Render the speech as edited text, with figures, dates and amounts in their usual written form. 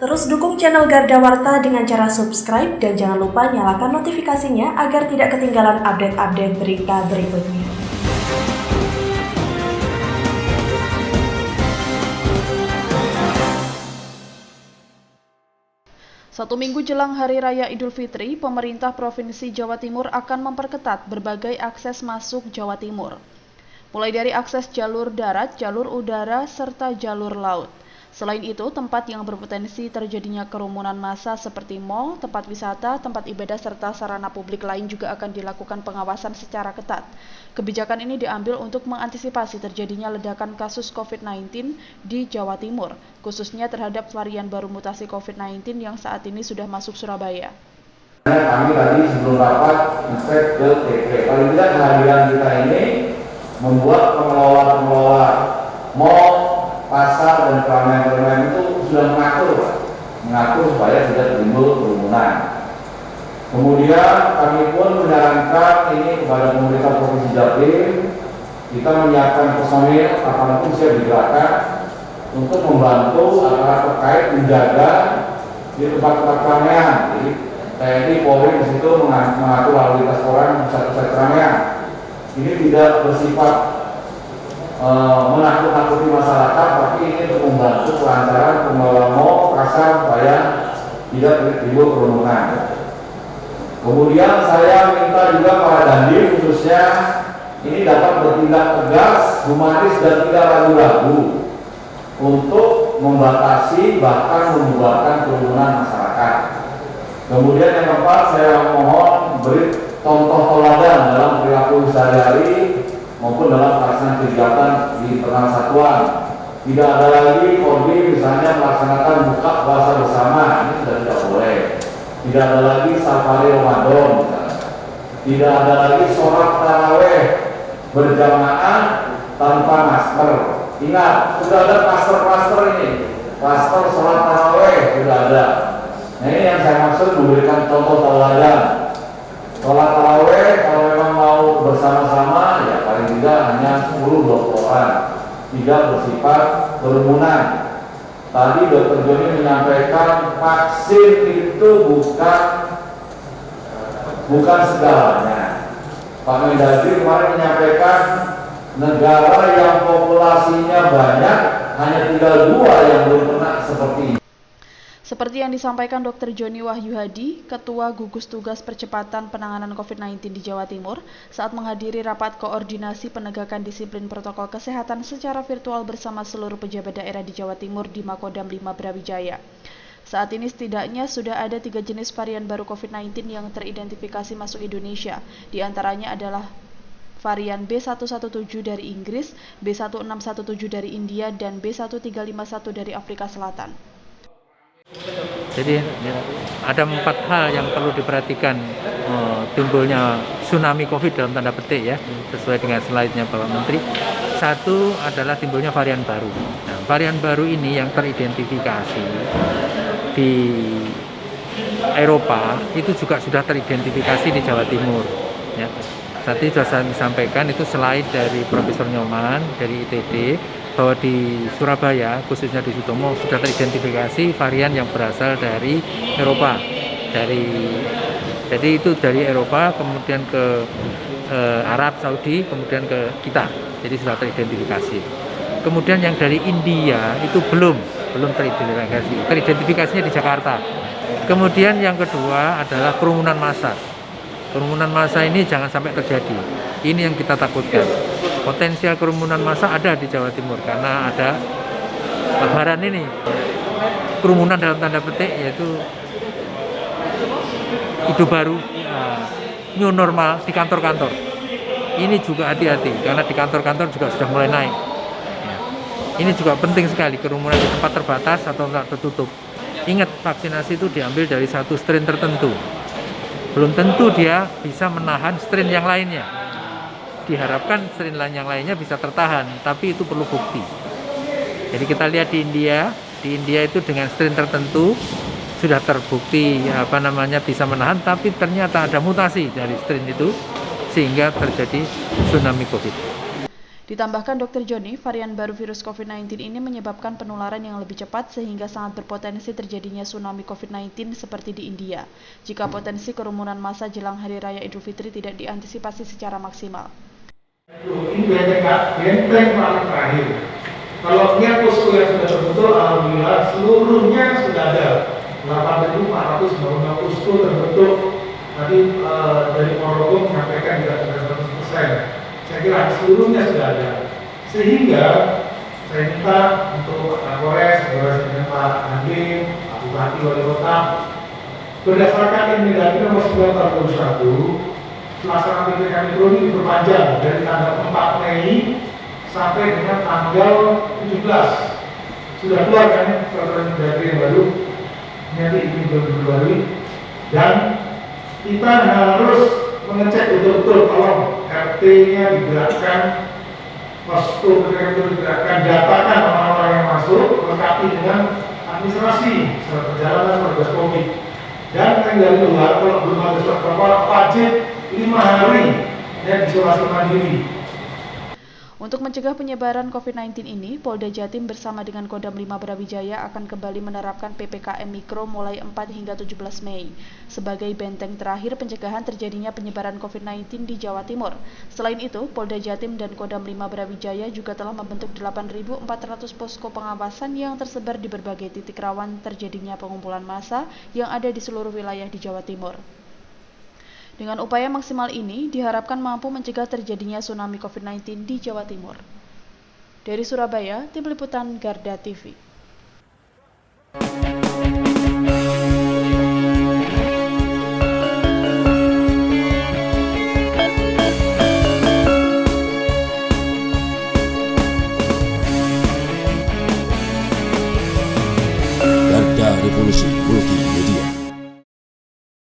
Terus dukung channel Garda Warta dengan cara subscribe dan jangan lupa nyalakan notifikasinya agar tidak ketinggalan update-update berita berikutnya. Satu minggu jelang Hari Raya Idul Fitri, pemerintah Provinsi Jawa Timur akan memperketat berbagai akses masuk Jawa Timur. Mulai dari akses jalur darat, jalur udara, serta jalur laut. Selain itu, tempat yang berpotensi terjadinya kerumunan massa seperti mal, tempat wisata, tempat ibadah, serta sarana publik lain juga akan dilakukan pengawasan secara ketat. Kebijakan ini diambil untuk mengantisipasi terjadinya ledakan kasus COVID-19 di Jawa Timur, khususnya terhadap varian baru mutasi COVID-19 yang saat ini sudah masuk Surabaya. Kami tadi sebelum rapat ngecek ke TP. Paling tidak kehadiran kita ini membuat pengelola mal, pasar dan keramaian-keramaian itu sudah mengatur supaya tidak timbul kerumunan. Kemudian kami pun menyarankan ini kepada pemerintah Provinsi Jatim, kita menyiapkan personil kapanpun siap digerakkan untuk membantu aparat terkait menjaga di tempat-tempat keramaian. Jadi TNI Polri di situ mengatur lalu lintas orang pusat-pusat keramaian. Ini tidak bersifat menakut-nakuti masyarakat, tapi ini untuk membantu kelancaran pengelola mal, pasar supaya tidak timbul kerumunan. Kemudian saya minta juga para dandim khususnya ini dapat bertindak tegas, humanis dan tidak ragu-ragu untuk membatasi bahkan membubarkan kerumunan masyarakat. Kemudian yang keempat, saya mohon beri contoh teladan dalam perilaku sehari-hari maupun dalam pelaksanaan kegiatan di internal satuan. Tidak ada lagi koordinasi misalnya melaksanakan buka puasa bersama, ini sudah tidak boleh. Tidak ada lagi safari Ramadan, tidak ada lagi sholat taraweh berjamaah tanpa masker. Ingat, sudah ada klaster-klaster ini, klaster sholat taraweh sudah ada. Nah, ini yang saya maksud memberikan contoh teladan. Sholat taraweh kalau memang mau bersama-sama ya paling tidak hanya 10-20 orang, tidak bersifat kerumunan. Tadi Dr. Joni menyampaikan vaksin itu bukan segalanya. Pak Mendagri kemarin menyampaikan negara yang populasinya banyak hanya tinggal 2 yang belum pernah seperti ini. Seperti yang disampaikan Dr. Joni Wahyu Hadi, Ketua Gugus Tugas Percepatan Penanganan COVID-19 di Jawa Timur, saat menghadiri rapat koordinasi penegakan disiplin protokol kesehatan secara virtual bersama seluruh pejabat daerah di Jawa Timur di Makodam 5 Brawijaya. Saat ini setidaknya sudah ada 3 jenis varian baru COVID-19 yang teridentifikasi masuk Indonesia. Di antaranya adalah varian B117 dari Inggris, B1617 dari India, dan B1351 dari Afrika Selatan. Jadi ada 4 hal yang perlu diperhatikan timbulnya tsunami COVID dalam tanda petik ya, sesuai dengan slide-nya Bapak Menteri. Satu adalah timbulnya varian baru. Nah, varian baru ini yang teridentifikasi di Eropa itu juga sudah teridentifikasi di Jawa Timur. Ya. Tadi sudah saya sampaikan itu slide dari Profesor Nyoman dari ITD bahwa di Surabaya khususnya di Sutomo sudah teridentifikasi varian yang berasal dari Eropa, jadi itu dari Eropa kemudian ke Arab Saudi kemudian ke kita, jadi sudah teridentifikasi. Kemudian yang dari India itu belum teridentifikasinya di Jakarta. Kemudian yang kedua adalah kerumunan massa. Kerumunan massa ini jangan sampai terjadi. Ini yang kita takutkan. Potensial kerumunan massa ada di Jawa Timur karena ada lebaran ini. Kerumunan dalam tanda petik yaitu hidup baru, new normal di kantor-kantor. Ini juga hati-hati karena di kantor-kantor juga sudah mulai naik. Ini juga penting sekali, kerumunan di tempat terbatas atau tempat tertutup. Ingat, vaksinasi itu diambil dari satu strain tertentu. Belum tentu dia bisa menahan strain yang lainnya. Diharapkan strain yang lainnya bisa tertahan, tapi itu perlu bukti. Jadi kita lihat di India itu dengan strain tertentu sudah terbukti bisa menahan, tapi ternyata ada mutasi dari strain itu sehingga terjadi tsunami COVID. Ditambahkan Dr. Joni, varian baru virus COVID-19 ini menyebabkan penularan yang lebih cepat sehingga sangat berpotensi terjadinya tsunami COVID-19 seperti di India, jika potensi kerumunan massa jelang Hari Raya Idul Fitri tidak diantisipasi secara maksimal. Ini benteng paling terakhir. Kalau niat posko yang sudah terbentuk, alhamdulillah seluruhnya sudah ada. 8.400 posko terbentuk. Tadi dari Ponorogo menyampaikan tidak sudah 100%. Saya kira seluruhnya sudah ada. Sehingga saya minta untuk Pak Kapolres, dengan Pak Dandim, Pak Bupati Wali Kota, berdasarkan Inmendagri nomor 9 tahun 2021, pelaksanaan PPKM Mikro ini diperpanjang dari tanggal 4 Mei sampai dengan tanggal 17. Sudah keluar kan peraturan Inmendagri yang baru, nanti ini belum diperbarui, dan kita harus mengecek betul-betul kalau RT-nya digerakkan, posko PPKM itu digerakkan, datakan orang-orang yang masuk, lengkapi dengan administrasi surat perjalanan, petugas COVID, dan yang dari luar kalau belum ada surat kapal wajib 5 hari dan isolasi mandiri. Untuk mencegah penyebaran COVID-19 ini, Polda Jatim bersama dengan Kodam 5 Brawijaya akan kembali menerapkan PPKM Mikro mulai 4 hingga 17 Mei sebagai benteng terakhir pencegahan terjadinya penyebaran COVID-19 di Jawa Timur. Selain itu, Polda Jatim dan Kodam 5 Brawijaya juga telah membentuk 8.400 posko pengawasan yang tersebar di berbagai titik rawan terjadinya pengumpulan massa yang ada di seluruh wilayah di Jawa Timur. Dengan upaya maksimal ini, diharapkan mampu mencegah terjadinya tsunami COVID-19 di Jawa Timur. Dari Surabaya, Tim Liputan Garda TV.